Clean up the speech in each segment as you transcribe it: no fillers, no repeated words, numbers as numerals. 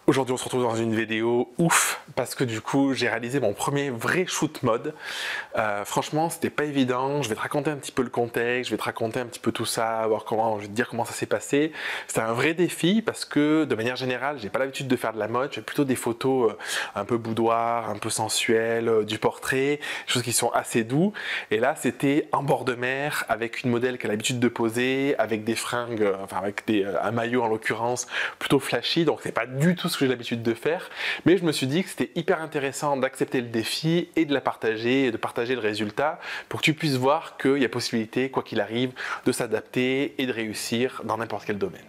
Aujourd'hui, on se retrouve dans une vidéo ouf parce que du coup, j'ai réalisé mon premier vrai shoot mode. Franchement, c'était pas évident. Je vais te raconter un petit peu le contexte, je vais te raconter un petit peu tout ça, voir comment, je vais te dire comment ça s'est passé. C'était un vrai défi parce que de manière générale, j'ai pas l'habitude de faire de la mode. Je fais plutôt des photos un peu boudoir, un peu sensuelles, du portrait, des choses qui sont assez doux. Et là, c'était en bord de mer avec une modèle qui a l'habitude de poser, avec des fringues, enfin avec un maillot en l'occurrence, plutôt flashy. Donc c'est pas du tout ce que j'ai l'habitude de faire, mais je me suis dit que c'était hyper intéressant d'accepter le défi et de la partager, et de partager le résultat pour que tu puisses voir qu'il y a possibilité, quoi qu'il arrive, de s'adapter et de réussir dans n'importe quel domaine.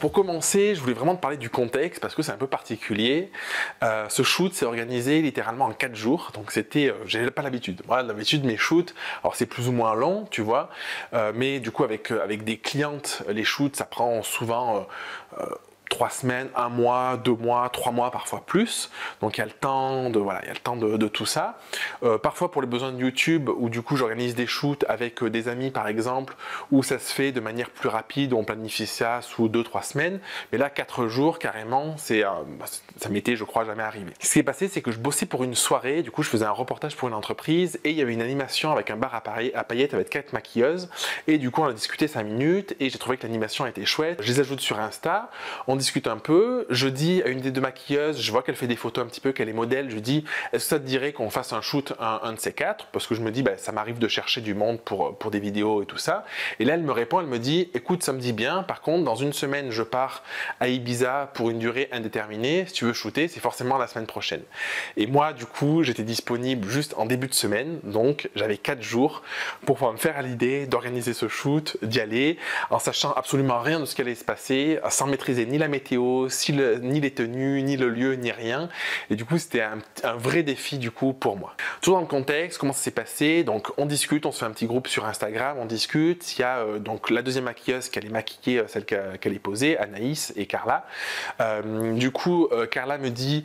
Pour commencer, je voulais vraiment te parler du contexte parce que c'est un peu particulier. Ce shoot s'est organisé littéralement en 4 jours, donc j'avais pas l'habitude. Moi, d'habitude, mes shoots, alors c'est plus ou moins long, tu vois, mais du coup, avec des clientes, les shoots, ça prend souvent 3 semaines, 1 mois, 2 mois, 3 mois, parfois plus. Donc il y a le temps de tout ça. Parfois pour les besoins de YouTube, où du coup j'organise des shoots avec des amis par exemple, où ça se fait de manière plus rapide, on planifie ça sous 2-3 semaines. Mais là 4 jours carrément, ça m'était je crois jamais arrivé. Ce qui s'est passé, c'est que je bossais pour une soirée, du coup je faisais un reportage pour une entreprise et il y avait une animation avec un bar à paillettes avec 4 maquilleuses. Et du coup on a discuté 5 minutes et j'ai trouvé que l'animation était chouette. Je les ajoute sur Insta, on discute un peu, je dis à une des 2 maquilleuses, je vois qu'elle fait des photos un petit peu, qu'elle est modèle, je lui dis est-ce que ça te dirait qu'on fasse un shoot, un de ces 4, parce que je me dis ça m'arrive de chercher du monde pour des vidéos et tout ça. Et là elle me répond, elle me dit écoute, ça me dit bien, par contre dans une semaine je pars à Ibiza pour une durée indéterminée, si tu veux shooter c'est forcément la semaine prochaine. Et moi du coup j'étais disponible juste en début de semaine, donc j'avais 4 jours pour pouvoir me faire à l'idée d'organiser ce shoot, d'y aller en sachant absolument rien de ce qui allait se passer, sans maîtriser ni la météo, ni les tenues, ni le lieu, ni rien. Et du coup, c'était un vrai défi du coup pour moi. Toujours dans le contexte, comment ça s'est passé? Donc, on discute, on se fait un petit groupe sur Instagram, on discute. Il y a donc la deuxième maquilleuse qui allait maquiller celle qu'elle est posée, Anaïs et Carla. Du coup, Carla me dit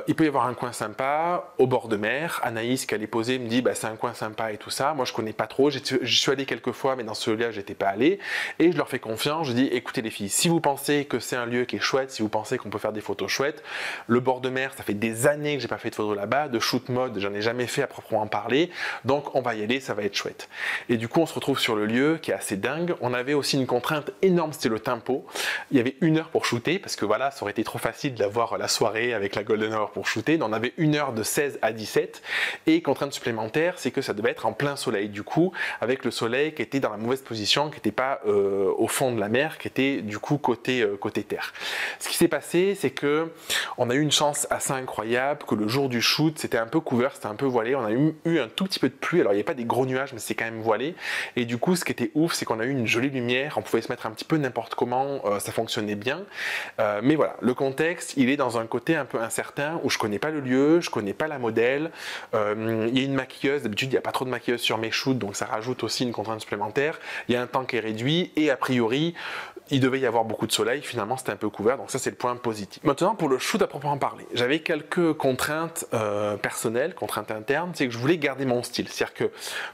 il peut y avoir un coin sympa au bord de mer. Anaïs, qui allait poser, me dit c'est un coin sympa et tout ça. Moi, je connais pas trop. Je suis allé quelques fois, mais dans ce lieu, j'étais pas allé. Et je leur fais confiance. Je dis écoutez les filles, si vous pensez que c'est un lieu qui est chouette, si vous pensez qu'on peut faire des photos chouettes, le bord de mer, ça fait des années que j'ai pas fait de photos là-bas, de shoot mode, j'en ai jamais fait à proprement parler, donc on va y aller, ça va être chouette. Et du coup, on se retrouve sur le lieu qui est assez dingue. On avait aussi une contrainte énorme, c'était le tempo. Il y avait 1 heure pour shooter, parce que voilà, ça aurait été trop facile d'avoir la soirée avec la golden hour pour shooter. Donc on avait 1 heure de 16 à 17, et contrainte supplémentaire, c'est que ça devait être en plein soleil, du coup, avec le soleil qui était dans la mauvaise position, qui n'était pas au fond de la mer, qui était du coup côté terre. Ce qui s'est passé, c'est que on a eu une chance assez incroyable, que le jour du shoot, c'était un peu couvert, c'était un peu voilé, on a eu un tout petit peu de pluie, alors il n'y avait pas des gros nuages, mais c'est quand même voilé, et du coup, ce qui était ouf, c'est qu'on a eu une jolie lumière, on pouvait se mettre un petit peu n'importe comment, ça fonctionnait bien, mais voilà, le contexte, il est dans un côté un peu incertain, où je connais pas le lieu, je connais pas la modèle, il y a une maquilleuse, d'habitude, il n'y a pas trop de maquilleuses sur mes shoots, donc ça rajoute aussi une contrainte supplémentaire, il y a un temps qui est réduit, et a priori, il devait y avoir beaucoup de soleil, finalement c'était un peu couvert, donc ça c'est le point positif. Maintenant pour le shoot à proprement parler, j'avais quelques contraintes personnelles, contraintes internes, c'est que je voulais garder mon style, c'est-à-dire que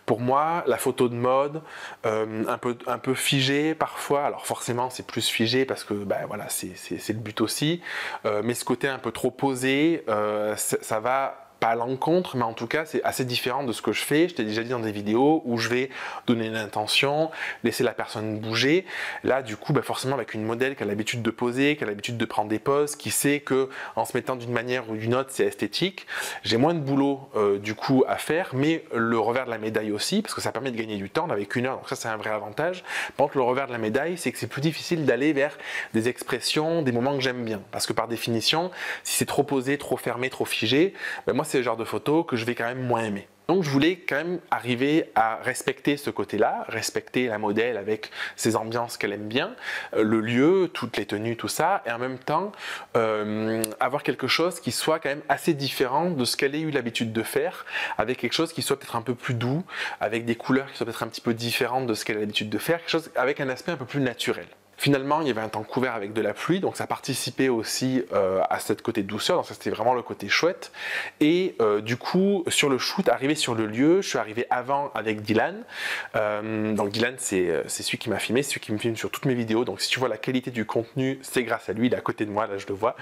pour moi la photo de mode, un peu figée parfois, alors forcément c'est plus figé parce que voilà, c'est le but aussi, mais ce côté un peu trop posé, ça va pas à l'encontre, mais en tout cas c'est assez différent de ce que je fais. Je t'ai déjà dit dans des vidéos où je vais donner une intention, laisser la personne bouger. Là du coup forcément avec une modèle qui a l'habitude de poser, qui a l'habitude de prendre des poses, qui sait que en se mettant d'une manière ou d'une autre c'est esthétique, j'ai moins de boulot du coup à faire, mais le revers de la médaille aussi, parce que ça permet de gagner du temps, on avec 1 heure, donc ça c'est un vrai avantage. Par contre le revers de la médaille, c'est que c'est plus difficile d'aller vers des expressions, des moments que j'aime bien, parce que par définition, si c'est trop posé, trop fermé, trop figé, moi c'est le genre de photo que je vais quand même moins aimer. Donc je voulais quand même arriver à respecter ce côté-là, respecter la modèle avec ses ambiances qu'elle aime bien, le lieu, toutes les tenues, tout ça, et en même temps avoir quelque chose qui soit quand même assez différent de ce qu'elle a eu l'habitude de faire, avec quelque chose qui soit peut-être un peu plus doux, avec des couleurs qui soient peut-être un petit peu différentes de ce qu'elle a l'habitude de faire, quelque chose avec un aspect un peu plus naturel. Finalement, il y avait un temps couvert avec de la pluie, donc ça participait aussi à ce côté de douceur, donc ça c'était vraiment le côté chouette. Et du coup, sur le shoot, arrivé sur le lieu, je suis arrivé avant avec Dylan. Donc Dylan, c'est celui qui m'a filmé, c'est celui qui me filme sur toutes mes vidéos, donc si tu vois la qualité du contenu, c'est grâce à lui, il est à côté de moi, là je le vois.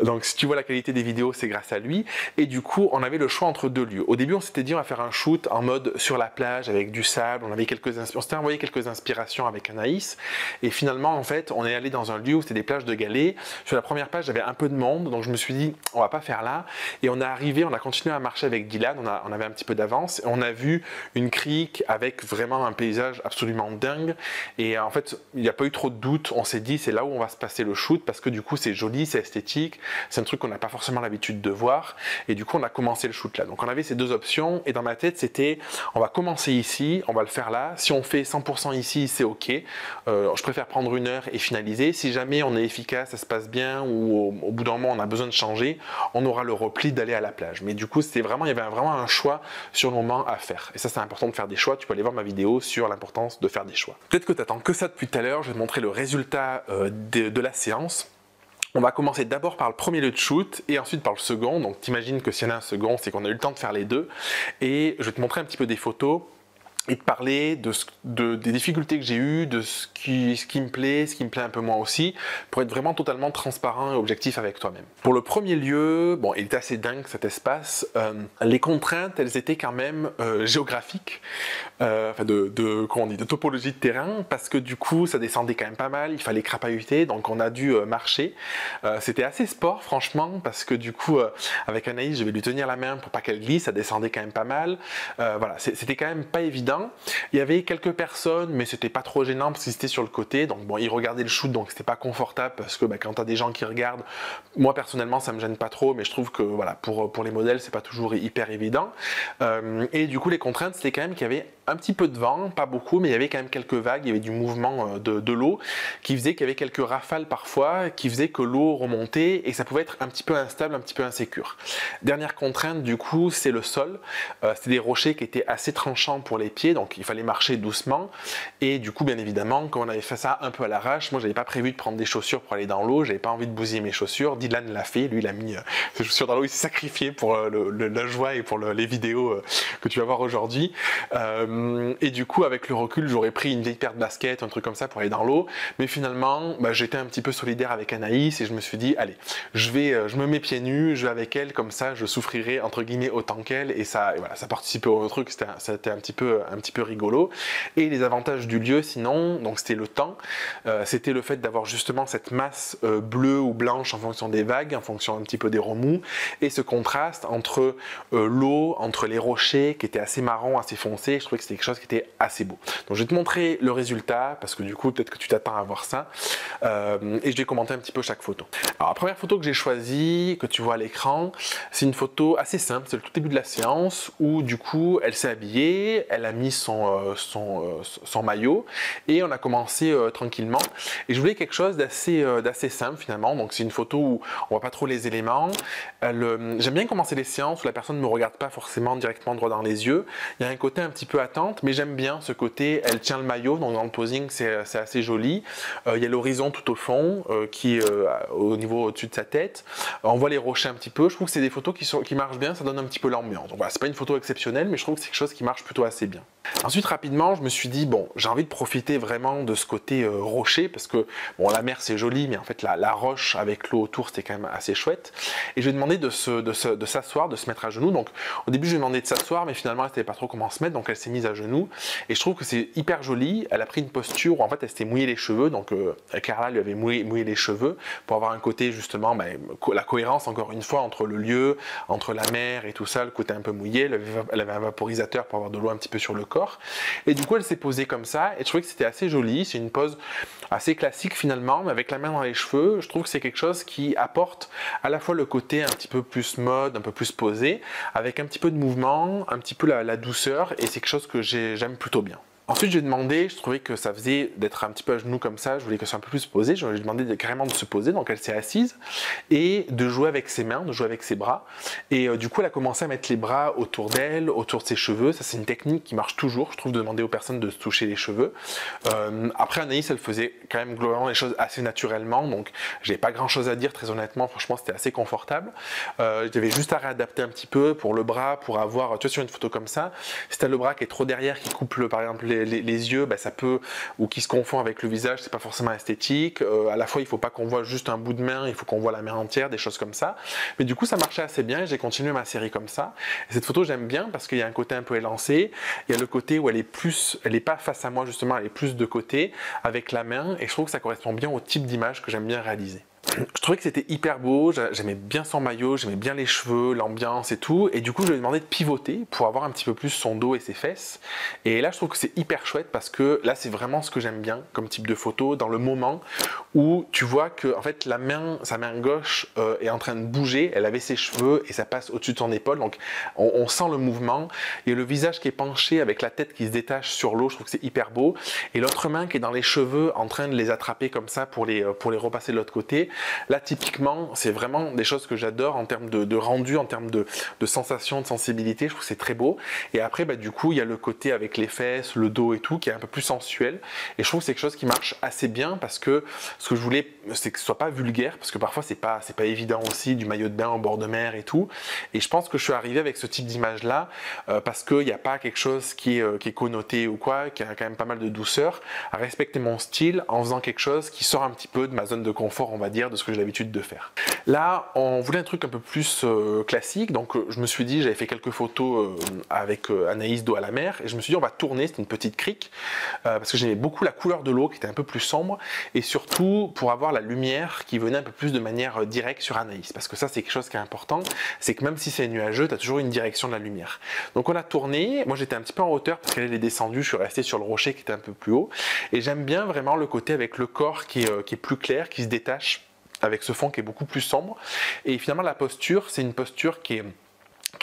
Donc si tu vois la qualité des vidéos, c'est grâce à lui. Et du coup, on avait le choix entre deux lieux. Au début, on s'était dit on va faire un shoot en mode sur la plage avec du sable, on s'était envoyé quelques inspirations avec Anaïs, et finalement, en fait, on est allé dans un lieu où c'était des plages de galets. Sur la première page, j'avais un peu de monde, donc je me suis dit, on va pas faire là. Et on est arrivé, on a continué à marcher avec Dylan, on avait un petit peu d'avance, et on a vu une crique avec vraiment un paysage absolument dingue. Et en fait, il n'y a pas eu trop de doute, on s'est dit, c'est là où on va se passer le shoot, parce que du coup, c'est joli, c'est esthétique, c'est un truc qu'on n'a pas forcément l'habitude de voir. Et du coup, on a commencé le shoot là. Donc on avait ces deux options, et dans ma tête, c'était, on va commencer ici, on va le faire là. Si on fait 100% ici, c'est ok. Je préfère prendre une heure et finaliser. Si jamais on est efficace, ça se passe bien, ou au bout d'un moment on a besoin de changer, on aura le repli d'aller à la plage. Mais du coup, il y avait vraiment un choix sur le moment à faire. Et ça, c'est important de faire des choix. Tu peux aller voir ma vidéo sur l'importance de faire des choix. Peut-être que tu attends que ça depuis tout à l'heure. Je vais te montrer le résultat de la séance. On va commencer d'abord par le premier lieu de shoot et ensuite par le second. Donc t'imagines que s'il y en a un second, c'est qu'on a eu le temps de faire les deux. Et je vais te montrer un petit peu des photos et de parler des difficultés que j'ai eues, de ce qui me plaît, ce qui me plaît un peu moins aussi, pour être vraiment totalement transparent et objectif avec toi-même. Pour le premier lieu, bon, il était assez dingue cet espace. Les contraintes, elles étaient quand même géographiques, enfin comment on dit, de topologie de terrain, parce que du coup, ça descendait quand même pas mal, il fallait crapahuter, donc on a dû marcher. C'était assez sport, franchement, parce que du coup, avec Anaïs, je vais lui tenir la main pour pas qu'elle glisse, ça descendait quand même pas mal. Voilà, c'était quand même pas évident. Il y avait quelques personnes, mais c'était pas trop gênant parce qu'ils étaient sur le côté. Donc bon, ils regardaient le shoot, donc c'était pas confortable parce que quand tu as des gens qui regardent, moi personnellement ça me gêne pas trop, mais je trouve que voilà, pour les modèles c'est pas toujours hyper évident. Et du coup les contraintes c'était quand même qu'il y avait un petit peu de vent, pas beaucoup, mais il y avait quand même quelques vagues, il y avait du mouvement de l'eau qui faisait qu'il y avait quelques rafales parfois, qui faisait que l'eau remontait et ça pouvait être un petit peu instable, un petit peu insécure. Dernière contrainte du coup, c'est le sol. C'était des rochers qui étaient assez tranchants pour les pieds, donc il fallait marcher doucement. Et du coup, bien évidemment, quand on avait fait ça un peu à l'arrache, moi j'avais pas prévu de prendre des chaussures pour aller dans l'eau, j'avais pas envie de bousiller mes chaussures. Dylan l'a fait, lui il a mis ses chaussures dans l'eau, il s'est sacrifié pour la joie et pour les vidéos que tu vas voir aujourd'hui. Et du coup, avec le recul, j'aurais pris une vieille paire de baskets, un truc comme ça pour aller dans l'eau. Mais finalement, j'étais un petit peu solidaire avec Anaïs et je me suis dit, allez, je me mets pieds nus, je vais avec elle, comme ça, je souffrirai entre guillemets autant qu'elle. Et voilà, ça participait au truc, c'était un petit peu rigolo. Et les avantages du lieu, sinon, donc c'était le temps, c'était le fait d'avoir justement cette masse bleue ou blanche en fonction des vagues, en fonction un petit peu des remous, et ce contraste entre l'eau, entre les rochers qui étaient assez marrons, assez foncés. Je trouvais que c'était quelque chose qui était assez beau. Donc je vais te montrer le résultat parce que du coup peut-être que tu t'attends à voir ça et je vais commenter un petit peu chaque photo. Alors la première photo que j'ai choisie, que tu vois à l'écran, c'est une photo assez simple, c'est le tout début de la séance où du coup elle s'est habillée, elle a mis son maillot et on a commencé tranquillement et je voulais quelque chose d'assez simple finalement. Donc c'est une photo où on voit pas trop les éléments. J'aime bien commencer les séances où la personne ne me regarde pas forcément directement droit dans les yeux. Il y a un côté un petit peu attente, mais j'aime bien ce côté, elle tient le maillot, donc dans le posing c'est assez joli. Il y a l'horizon tout au fond qui est au niveau au-dessus de sa tête. On voit les rochers un petit peu. Je trouve que c'est des photos qui marchent bien, ça donne un petit peu l'ambiance. Donc voilà, c'est pas une photo exceptionnelle, mais je trouve que c'est quelque chose qui marche plutôt assez bien. Ensuite, rapidement, je me suis dit, bon, j'ai envie de profiter vraiment de ce côté rocher, parce que, bon, la mer c'est joli, mais en fait, la roche avec l'eau autour, c'était quand même assez chouette. Et je lui ai demandé de s'asseoir, de se mettre à genoux. Donc, au début, je lui ai demandé de s'asseoir, mais finalement, elle ne savait pas trop comment se mettre, donc elle s'est mise à genoux. Et je trouve que c'est hyper joli. Elle a pris une posture où, en fait, elle s'était mouillée les cheveux. Donc, Carla lui avait mouillé les cheveux pour avoir un côté, justement, la cohérence, encore une fois, entre le lieu, entre la mer et tout ça, le côté un peu mouillé. Elle avait un vaporisateur pour avoir de l'eau un petit peu sur le corps. Et du coup, elle s'est posée comme ça et je trouvais que c'était assez joli. C'est une pose, assez classique finalement, mais avec la main dans les cheveux, je trouve que c'est quelque chose qui apporte à la fois le côté un petit peu plus mode, un peu plus posé, avec un petit peu de mouvement, un petit peu la douceur, et c'est quelque chose que j'aime plutôt bien. Ensuite, j'ai demandé, je trouvais que ça faisait d'être un petit peu à genoux comme ça, je voulais qu'elle soit un peu plus posée, je lui ai demandé carrément de se poser, donc elle s'est assise, et de jouer avec ses mains, de jouer avec ses bras, et du coup elle a commencé à mettre les bras autour d'elle, autour de ses cheveux, ça c'est une technique qui marche toujours, je trouve, de demander aux personnes de se toucher les cheveux. Après Anaïs, elle faisait quand même globalement les choses assez naturellement, donc j'ai pas grand chose à dire très honnêtement, franchement c'était assez confortable. J'avais juste à réadapter un petit peu pour le bras, pour avoir, tu vois, sur une photo comme ça, si t'as le bras qui est trop derrière, qui coupe par exemple les yeux, bah, ça peut, ou qui se confond avec le visage, c'est pas forcément esthétique. À la fois, il faut pas qu'on voit juste un bout de main, il faut qu'on voit la main entière, des choses comme ça. Mais du coup, ça marchait assez bien et j'ai continué ma série comme ça. Et cette photo, j'aime bien parce qu'il y a un côté un peu élancé. Il y a le côté où elle est pas face à moi justement, elle est plus de côté avec la main. Et je trouve que ça correspond bien au type d'image que j'aime bien réaliser. Je trouvais que c'était hyper beau, j'aimais bien son maillot, j'aimais bien les cheveux, l'ambiance et tout, et du coup je lui ai demandé de pivoter pour avoir un petit peu plus son dos et ses fesses, et là je trouve que c'est hyper chouette parce que là c'est vraiment ce que j'aime bien comme type de photo, dans le moment où tu vois que en fait sa main gauche est en train de bouger, elle avait ses cheveux et ça passe au-dessus de son épaule, donc on sent le mouvement, et le visage qui est penché avec la tête qui se détache sur l'eau, je trouve que c'est hyper beau, et l'autre main qui est dans les cheveux en train de les attraper comme ça pour les repasser de l'autre côté. Là, typiquement, c'est vraiment des choses que j'adore en termes de rendu, en termes de sensation, de sensibilité. Je trouve que c'est très beau. Et après, bah, du coup, il y a le côté avec les fesses, le dos et tout, qui est un peu plus sensuel. Et je trouve que c'est quelque chose qui marche assez bien parce que ce que je voulais, c'est que ce soit pas vulgaire, parce que parfois, c'est pas évident aussi, du maillot de bain en bord de mer et tout. Et je pense que je suis arrivé avec ce type d'image-là parce qu'il n'y a pas quelque chose qui est connoté ou quoi, qui a quand même pas mal de douceur, à respecter mon style en faisant quelque chose qui sort un petit peu de ma zone de confort, on va dire, de ce que j'ai l'habitude de faire. Là, on voulait un truc un peu plus classique, donc je me suis dit, j'avais fait quelques photos avec Anaïs dos à la mer, et je me suis dit on va tourner, c'est une petite crique, parce que j'aimais beaucoup la couleur de l'eau qui était un peu plus sombre, et surtout pour avoir la lumière qui venait un peu plus de manière directe sur Anaïs, parce que ça c'est quelque chose qui est important, c'est que même si c'est nuageux, tu as toujours une direction de la lumière. Donc on a tourné, moi j'étais un petit peu en hauteur parce qu'elle est descendue, je suis resté sur le rocher qui était un peu plus haut, et j'aime bien vraiment le côté avec le corps qui est plus clair, qui se détache avec ce fond qui est beaucoup plus sombre, et finalement la posture, c'est une posture qui est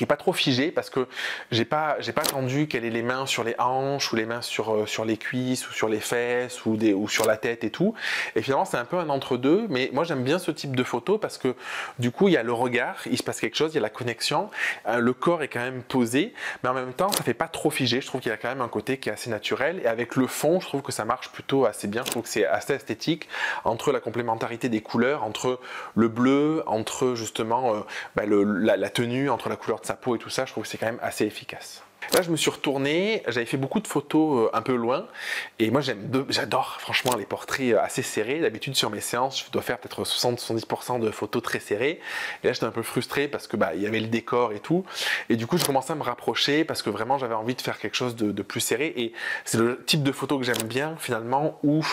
pas trop figée parce que j'ai pas attendu qu'elle ait les mains sur les hanches ou les mains sur les cuisses ou sur les fesses ou sur la tête et tout, et finalement c'est un peu un entre-deux, mais moi j'aime bien ce type de photo parce que du coup il y a le regard, il se passe quelque chose, il y a la connexion, le corps est quand même posé, mais en même temps ça fait pas trop figé, je trouve qu'il y a quand même un côté qui est assez naturel, et avec le fond je trouve que ça marche plutôt assez bien, je trouve que c'est assez esthétique, entre la complémentarité des couleurs, entre le bleu, entre justement la tenue, entre la couleur de sa peau et tout ça, je trouve que c'est quand même assez efficace. Là, je me suis retourné, j'avais fait beaucoup de photos un peu loin, et moi j'adore franchement les portraits assez serrés. D'habitude sur mes séances, je dois faire peut-être 60-70% de photos très serrées, et là j'étais un peu frustré parce que il y avait le décor et tout, et du coup je commençais à me rapprocher parce que vraiment j'avais envie de faire quelque chose de plus serré, et c'est le type de photo que j'aime bien finalement, où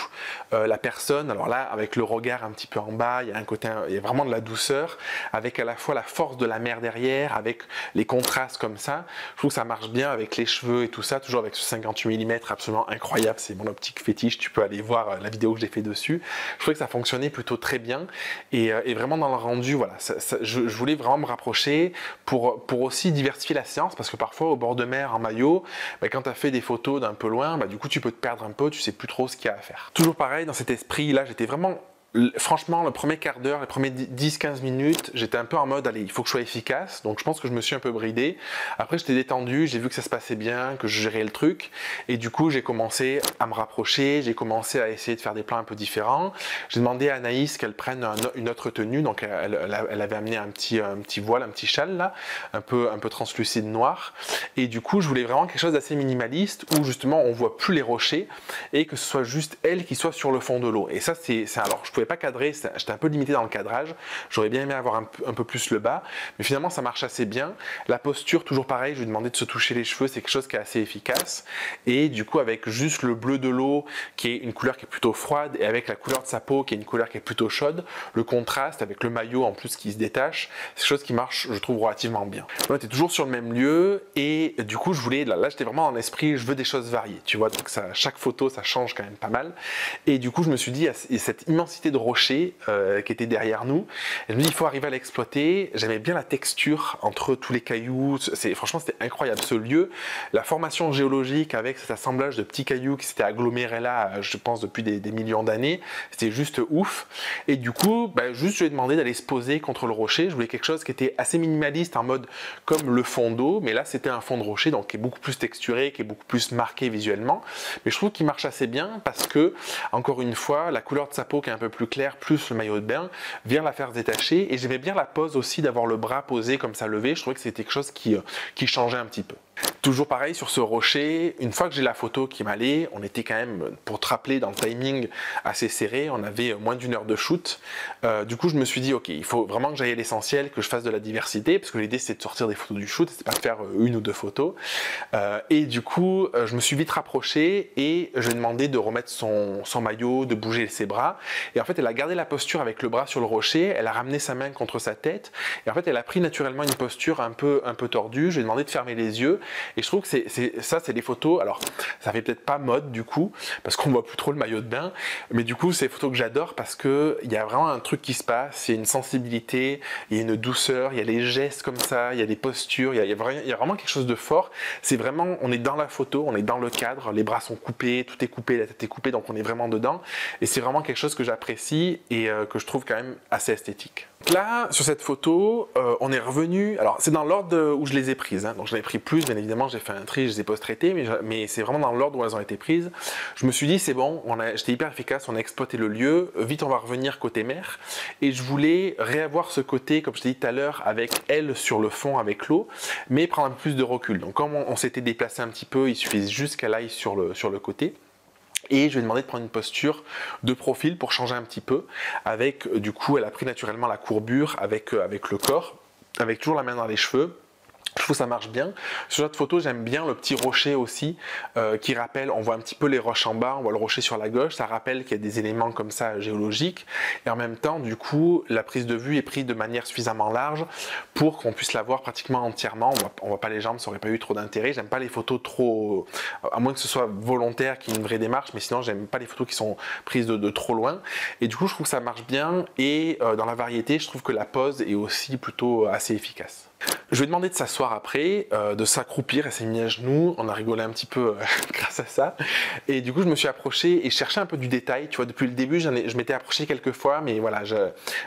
la personne, alors là avec le regard un petit peu en bas, il y a un côté, il y a vraiment de la douceur, avec à la fois la force de la mer derrière, avec les contrastes comme ça, je trouve que ça marche bien avec les cheveux et tout ça, toujours avec ce 58 mm absolument incroyable, c'est mon optique fétiche, tu peux aller voir la vidéo que j'ai fait dessus. Je trouvais que ça fonctionnait plutôt très bien, et vraiment dans le rendu, voilà, je voulais vraiment me rapprocher pour aussi diversifier la séance, parce que parfois au bord de mer en maillot, quand tu as fait des photos d'un peu loin, du coup tu peux te perdre un peu, tu sais plus trop ce qu'il y a à faire. Toujours pareil, dans cet esprit là, j'étais vraiment franchement, le premier quart d'heure, les premiers 10-15 minutes, j'étais un peu en mode, allez, il faut que je sois efficace, donc je pense que je me suis un peu bridé. Après, j'étais détendu, j'ai vu que ça se passait bien, que je gérais le truc, et du coup, j'ai commencé à me rapprocher, j'ai commencé à essayer de faire des plans un peu différents. J'ai demandé à Anaïs qu'elle prenne une autre tenue, donc elle avait amené un petit voile, un petit châle là, un peu translucide noir, et du coup, je voulais vraiment quelque chose d'assez minimaliste, où justement, on voit plus les rochers, et que ce soit juste elle qui soit sur le fond de l'eau. Et ça, alors, je pouvais pouvais pas cadrer, j'étais un peu limité dans le cadrage. J'aurais bien aimé avoir un peu plus le bas, mais finalement ça marche assez bien. La posture, toujours pareil, je lui ai demandé de se toucher les cheveux, c'est quelque chose qui est assez efficace. Et du coup, avec juste le bleu de l'eau, qui est une couleur qui est plutôt froide, et avec la couleur de sa peau, qui est une couleur qui est plutôt chaude, le contraste avec le maillot en plus qui se détache, c'est quelque chose qui marche, je trouve, relativement bien. On était toujours sur le même lieu, et du coup, je voulais, là j'étais vraiment dans l'esprit, je veux des choses variées, tu vois, donc ça, chaque photo, ça change quand même pas mal. Et du coup, je me suis dit, il y a cette immensité de rochers qui était derrière nous, et je me dis, il faut arriver à l'exploiter. J'aimais bien la texture entre tous les cailloux, franchement, c'était incroyable ce lieu. La formation géologique avec cet assemblage de petits cailloux qui s'étaient agglomérés là, je pense, depuis des millions d'années, c'était juste ouf. Et du coup, juste, je lui ai demandé d'aller se poser contre le rocher. Je voulais quelque chose qui était assez minimaliste, en mode comme le fond d'eau, mais là, c'était un fond de rocher, donc qui est beaucoup plus texturé, qui est beaucoup plus marqué visuellement. Mais je trouve qu'il marche assez bien parce que, encore une fois, la couleur de sa peau qui est un peu plus claire, plus le maillot de bain, vient la faire se détacher. Et j'aimais bien la pose aussi d'avoir le bras posé comme ça levé. Je trouvais que c'était quelque chose qui changeait un petit peu. Toujours pareil sur ce rocher, une fois que j'ai la photo qui m'allait, on était quand même, pour te rappeler, dans le timing assez serré, on avait moins d'une heure de shoot. Du coup, je me suis dit, ok, il faut vraiment que j'aille à l'essentiel, que je fasse de la diversité, parce que l'idée c'est de sortir des photos du shoot, c'est pas de faire une ou deux photos. Et du coup, je me suis vite rapproché et je lui ai demandé de remettre son maillot, de bouger ses bras. Et en fait, elle a gardé la posture avec le bras sur le rocher, elle a ramené sa main contre sa tête, et en fait, elle a pris naturellement une posture un peu tordue. Je lui ai demandé de fermer les yeux. Et je trouve que c'est des photos, alors ça fait peut-être pas mode du coup, parce qu'on voit plus trop le maillot de bain, mais du coup c'est des photos que j'adore parce qu'il y a vraiment un truc qui se passe, il y a une sensibilité, il y a une douceur, il y a les gestes comme ça, il y a des postures, il y a vraiment quelque chose de fort. C'est vraiment, on est dans la photo, on est dans le cadre, les bras sont coupés, tout est coupé, la tête est coupée, donc on est vraiment dedans. Et c'est vraiment quelque chose que j'apprécie et que je trouve quand même assez esthétique. Là, sur cette photo, on est revenu, alors c'est dans l'ordre où je les ai prises, hein. Donc j'en ai pris plus, bien évidemment, j'ai fait un tri, je les ai post-traitées, mais c'est vraiment dans l'ordre où elles ont été prises. Je me suis dit, c'est bon, j'étais hyper efficace, on a exploité le lieu, vite on va revenir côté mer, et je voulais réavoir ce côté, comme je t'ai dit tout à l'heure, avec elle sur le fond, avec l'eau, mais prendre un peu plus de recul. Donc comme on s'était déplacé un petit peu, il suffit juste qu'elle aille sur le côté. Et je lui ai demandé de prendre une posture de profil pour changer un petit peu. Avec, du coup, elle a pris naturellement la courbure avec le corps, avec toujours la main dans les cheveux. Je trouve que ça marche bien. Sur cette photo, j'aime bien le petit rocher aussi qui rappelle, on voit un petit peu les roches en bas, on voit le rocher sur la gauche, ça rappelle qu'il y a des éléments comme ça géologiques. Et en même temps, du coup, la prise de vue est prise de manière suffisamment large pour qu'on puisse la voir pratiquement entièrement. On voit pas les jambes, ça aurait pas eu trop d'intérêt. J'aime pas les photos trop, à moins que ce soit volontaire, qu'il y ait une vraie démarche, mais sinon j'aime pas les photos qui sont prises de trop loin. Et du coup, je trouve que ça marche bien. Et dans la variété, je trouve que la pose est aussi plutôt assez efficace. Je lui ai demandé de s'asseoir après, de s'accroupir, elle s'est mise à genoux, on a rigolé un petit peu grâce à ça. Et du coup, je me suis approché et cherché un peu du détail. Tu vois, depuis le début, je m'étais approché quelques fois, mais voilà, je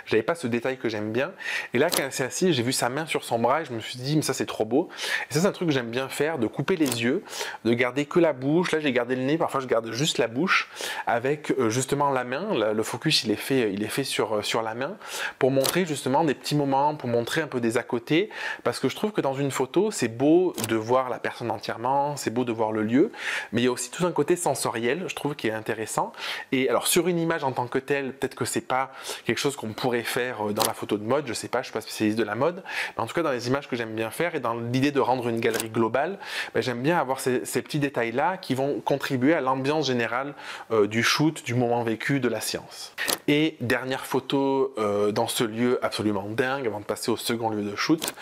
n'avais pas ce détail que j'aime bien. Et là, quand elle s'est assise, j'ai vu sa main sur son bras et je me suis dit, mais ça c'est trop beau. Et ça, c'est un truc que j'aime bien faire, de couper les yeux, de garder que la bouche. Là, j'ai gardé le nez, parfois je garde juste la bouche avec justement la main. Le focus, il est fait sur la main pour montrer justement des petits moments, pour montrer un peu des à côté. Parce que je trouve que dans une photo, c'est beau de voir la personne entièrement, c'est beau de voir le lieu, mais il y a aussi tout un côté sensoriel, je trouve, qui est intéressant. Et alors sur une image en tant que telle, peut-être que c'est pas quelque chose qu'on pourrait faire dans la photo de mode, je sais pas, je suis pas spécialiste de la mode, mais en tout cas dans les images que j'aime bien faire et dans l'idée de rendre une galerie globale, j'aime bien avoir ces petits détails-là qui vont contribuer à l'ambiance générale du shoot, du moment vécu, de la séance. Et dernière photo dans ce lieu absolument dingue, avant de passer au second lieu de shoot,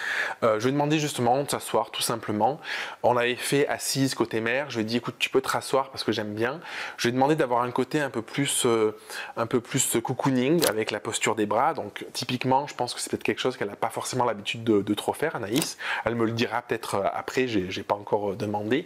je lui ai demandé justement de s'asseoir tout simplement. On l'avait fait assise côté mer, je lui ai dit écoute tu peux te rasseoir parce que j'aime bien. Je lui ai demandé d'avoir un côté un peu plus cocooning avec la posture des bras, donc typiquement je pense que c'est peut-être quelque chose qu'elle n'a pas forcément l'habitude de trop faire, Anaïs. Elle me le dira peut-être après, j'ai pas encore demandé.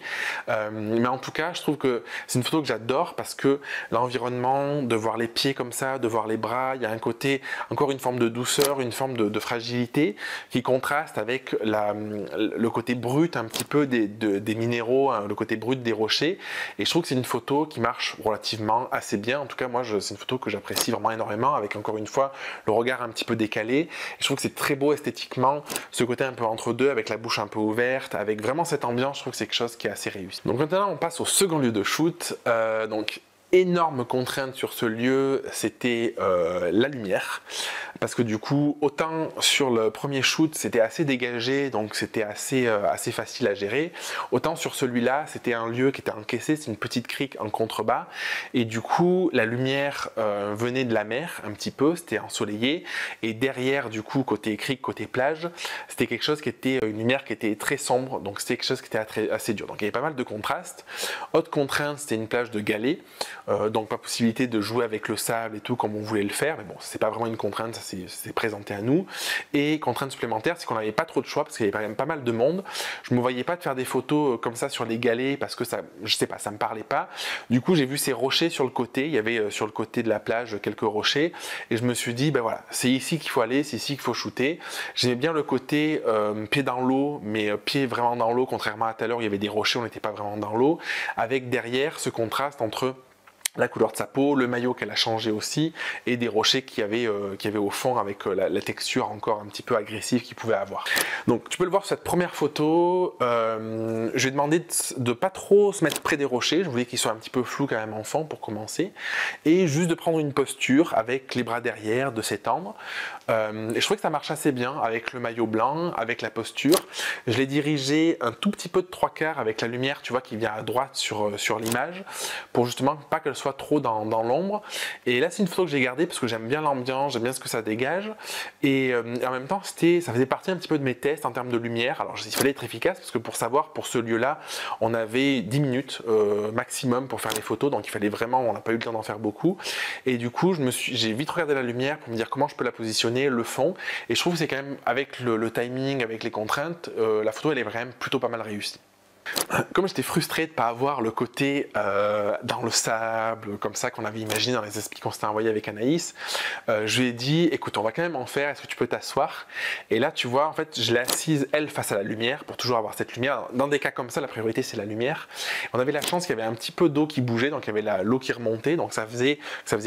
Mais en tout cas je trouve que c'est une photo que j'adore parce que l'environnement, de voir les pieds comme ça, de voir les bras, il y a un côté, encore une forme de douceur, une forme de fragilité qui contraste avec le côté brut un petit peu des minéraux, hein, le côté brut des rochers. Et je trouve que c'est une photo qui marche relativement assez bien. En tout cas, moi, c'est une photo que j'apprécie vraiment énormément, avec encore une fois le regard un petit peu décalé. Et je trouve que c'est très beau esthétiquement, ce côté un peu entre deux, avec la bouche un peu ouverte, avec vraiment cette ambiance. Je trouve que c'est quelque chose qui est assez réussi. Donc maintenant, on passe au second lieu de shoot. Donc énorme contrainte sur ce lieu, c'était la lumière. Parce que du coup, autant sur le premier shoot, c'était assez dégagé, donc c'était assez facile à gérer. Autant sur celui-là, c'était un lieu qui était encaissé, c'est une petite crique en contrebas. Et du coup, la lumière venait de la mer un petit peu, c'était ensoleillé. Et derrière, du coup, côté crique, côté plage, c'était quelque chose qui était une lumière qui était très sombre. Donc c'était quelque chose qui était assez dur. Donc il y avait pas mal de contrastes. Autre contrainte, c'était une plage de galets. Donc pas possibilité de jouer avec le sable et tout comme on voulait le faire. Mais bon, c'est pas vraiment une contrainte, ça c'est présenté à nous. Et contrainte supplémentaire, c'est qu'on n'avait pas trop de choix parce qu'il y avait quand même pas mal de monde. Je me voyais pas de faire des photos comme ça sur les galets parce que ça, je sais pas, ça me parlait pas. Du coup, j'ai vu ces rochers sur le côté. Il y avait sur le côté de la plage quelques rochers et je me suis dit, ben voilà, c'est ici qu'il faut aller, c'est ici qu'il faut shooter. J'aimais bien le côté pied dans l'eau, mais pied vraiment dans l'eau, contrairement à tout à l'heure, il y avait des rochers, on n'était pas vraiment dans l'eau, avec derrière ce contraste entre la couleur de sa peau, le maillot qu'elle a changé aussi, et des rochers qu'il y avait au fond avec la texture encore un petit peu agressive qu'il pouvait avoir. Donc tu peux le voir sur cette première photo, je lui ai demandé de pas trop se mettre près des rochers, je voulais qu'ils soient un petit peu flous quand même en fond pour commencer, et juste de prendre une posture avec les bras derrière, de s'étendre. Et je trouvais que ça marche assez bien avec le maillot blanc, avec la posture. Je l'ai dirigé un tout petit peu de 3/4 avec la lumière, tu vois, qui vient à droite sur l'image, pour justement pas qu'elle soit trop dans l'ombre. Et là, c'est une photo que j'ai gardée parce que j'aime bien l'ambiance, j'aime bien ce que ça dégage. Et en même temps, ça faisait partie un petit peu de mes tests en termes de lumière. Alors, il fallait être efficace parce que pour savoir, pour ce lieu-là, on avait 10 minutes maximum pour faire les photos. Donc, il fallait vraiment, on n'a pas eu le temps d'en faire beaucoup. Et du coup, j'ai vite regardé la lumière pour me dire comment je peux la positionner, le fond. Et je trouve que c'est quand même, avec le timing, avec les contraintes, la photo, elle est vraiment plutôt pas mal réussie. Comme j'étais frustré de ne pas avoir le côté dans le sable, comme ça qu'on avait imaginé dans les esprits qu'on s'était envoyés avec Anaïs, je lui ai dit, écoute, on va quand même en faire, est-ce que tu peux t'asseoir? Et là, tu vois, en fait, je l'ai assise, elle, face à la lumière, pour toujours avoir cette lumière. Dans des cas comme ça, la priorité, c'est la lumière. On avait la chance qu'il y avait un petit peu d'eau qui bougeait, donc il y avait l'eau qui remontait, donc ça faisait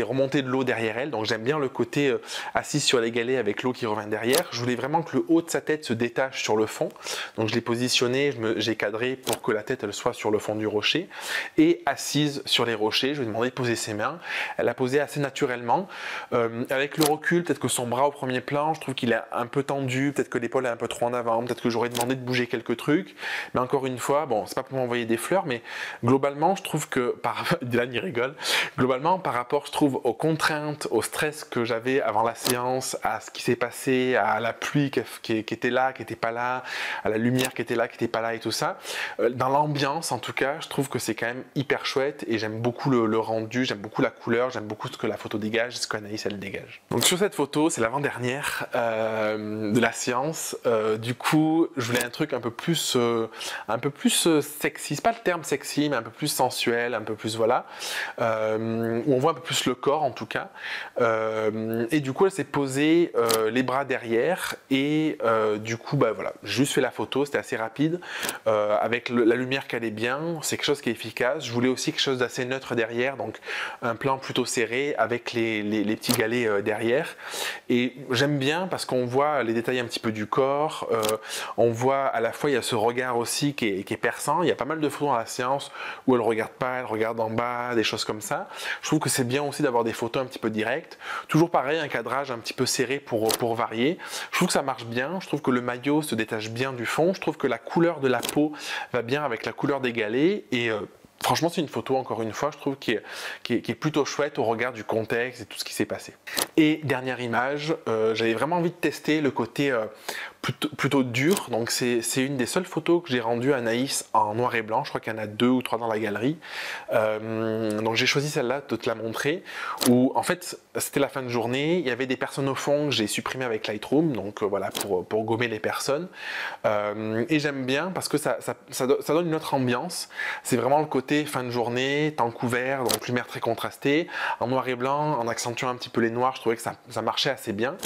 remonter de l'eau derrière elle. Donc j'aime bien le côté assise sur les galets avec l'eau qui revient derrière. Je voulais vraiment que le haut de sa tête se détache sur le fond. Donc je l'ai positionné, j'ai cadré pour que la tête elle soit sur le fond du rocher et assise sur les rochers. Je lui ai demandé de poser ses mains. Elle a posé assez naturellement. Avec le recul, peut-être que son bras au premier plan, je trouve qu'il est un peu tendu, peut-être que l'épaule est un peu trop en avant, peut-être que j'aurais demandé de bouger quelques trucs. Mais encore une fois, bon, c'est pas pour m'envoyer des fleurs, mais globalement, je trouve que Dylan il rigole. Globalement, par rapport, je trouve, aux contraintes, au stress que j'avais avant la séance, à ce qui s'est passé, à la pluie qui était là, qui n'était pas là, à la lumière qui était là, qui n'était pas là et tout ça. Dans l'ambiance, en tout cas, je trouve que c'est quand même hyper chouette et j'aime beaucoup le rendu, j'aime beaucoup la couleur, j'aime beaucoup ce que la photo dégage, ce qu'Anaïs elle dégage. Donc sur cette photo, c'est l'avant-dernière de la séance. Du coup, je voulais un truc un peu plus sexy. C'est pas le terme sexy, mais un peu plus sensuel, un peu plus voilà, où on voit un peu plus le corps en tout cas. Et du coup, elle s'est posée les bras derrière et du coup, bah voilà, j'ai juste fait la photo, c'était assez rapide. Avec la lumière qui allait bien, c'est quelque chose qui est efficace. Je voulais aussi quelque chose d'assez neutre derrière, donc un plan plutôt serré avec les petits galets derrière. Et j'aime bien parce qu'on voit les détails un petit peu du corps, on voit à la fois il y a ce regard aussi qui est perçant. Il y a pas mal de photos dans la séance où elle regarde pas, elle regarde en bas, des choses comme ça. Je trouve que c'est bien aussi d'avoir des photos un petit peu directes. Toujours pareil, un cadrage un petit peu serré pour varier. Je trouve que ça marche bien, je trouve que le maillot se détache bien du fond, je trouve que la couleur de la peau va bien avec la couleur des galets et franchement c'est une photo encore une fois je trouve qui est plutôt chouette au regard du contexte et tout ce qui s'est passé. Et dernière image, j'avais vraiment envie de tester le côté plutôt dur, donc c'est une des seules photos que j'ai rendues à Anaïs en noir et blanc, je crois qu'il y en a 2 ou 3 dans la galerie, donc j'ai choisi celle-là de te la montrer, où en fait c'était la fin de journée, il y avait des personnes au fond que j'ai supprimées avec Lightroom, donc voilà pour gommer les personnes, et j'aime bien parce que ça donne une autre ambiance, c'est vraiment le côté fin de journée, temps couvert, donc lumière très contrastée, en noir et blanc, en accentuant un petit peu les noirs, je trouvais que ça marchait assez bien,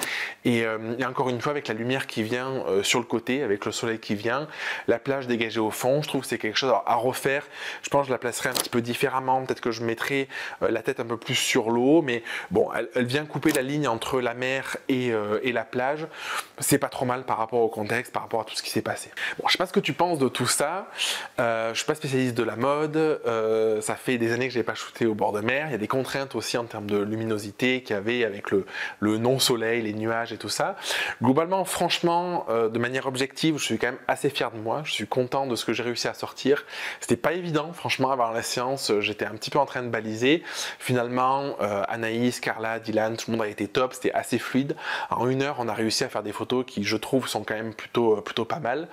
et encore une fois avec la lumière qui vient bien sur le côté avec le soleil qui vient, la plage dégagée au fond. Je trouve que c'est quelque chose à refaire. Je pense que je la placerai un petit peu différemment, peut-être que je mettrai la tête un peu plus sur l'eau, mais bon, elle vient couper la ligne entre la mer et la plage. C'est pas trop mal par rapport au contexte, par rapport à tout ce qui s'est passé. Bon, je sais pas ce que tu penses de tout ça. Je suis pas spécialiste de la mode. Ça fait des années que je n'ai pas shooté au bord de mer. Il y a des contraintes aussi en termes de luminosité qu'il y avait avec le non-soleil, les nuages et tout ça. Globalement, franchement, de manière objective, je suis quand même assez fier de moi. Je suis content de ce que j'ai réussi à sortir. C'était pas évident, franchement, avant la séance, j'étais un petit peu en train de baliser. Finalement, Anaïs, Carla, Dylan, tout le monde a été top. C'était assez fluide. En 1 heure, on a réussi à faire des photos qui, je trouve, sont quand même plutôt pas mal.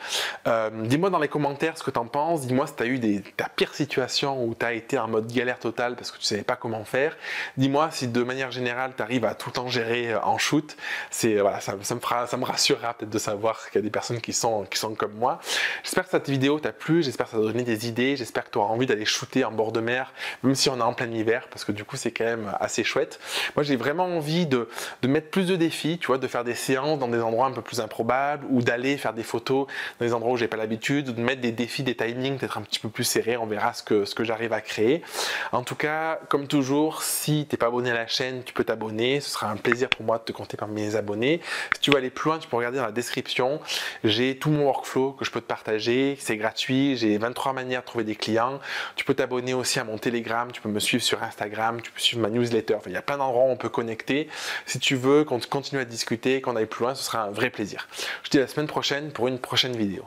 Dis-moi dans les commentaires ce que tu en penses. Dis-moi si tu as eu ta pire situation où tu as été en mode galère totale parce que tu ne savais pas comment faire. Dis-moi si de manière générale, tu arrives à tout le temps gérer en shoot. Voilà, ça me rassurera peut-être de savoir qu'il y a des personnes qui sont comme moi. J'espère que cette vidéo t'a plu, j'espère que ça t'a donné des idées, j'espère que tu auras envie d'aller shooter en bord de mer, même si on est en plein hiver, parce que du coup c'est quand même assez chouette. Moi j'ai vraiment envie de mettre plus de défis, tu vois, de faire des séances dans des endroits un peu plus improbables, ou d'aller faire des photos dans des endroits où j'ai pas l'habitude, de mettre des défis, des timings peut-être un petit peu plus serrés. On verra ce que j'arrive à créer. En tout cas, comme toujours, si tu n'es pas abonné à la chaîne, tu peux t'abonner. Ce sera un plaisir pour moi de te compter parmi mes abonnés. Si tu veux aller plus loin, tu peux regarder dans la description. J'ai tout mon workflow que je peux te partager. C'est gratuit. J'ai 23 manières de trouver des clients. Tu peux t'abonner aussi à mon Telegram. Tu peux me suivre sur Instagram. Tu peux suivre ma newsletter. Enfin, il y a plein d'endroits où on peut connecter. Si tu veux qu'on continue à discuter, qu'on aille plus loin, ce sera un vrai plaisir. Je te dis à la semaine prochaine pour une prochaine vidéo.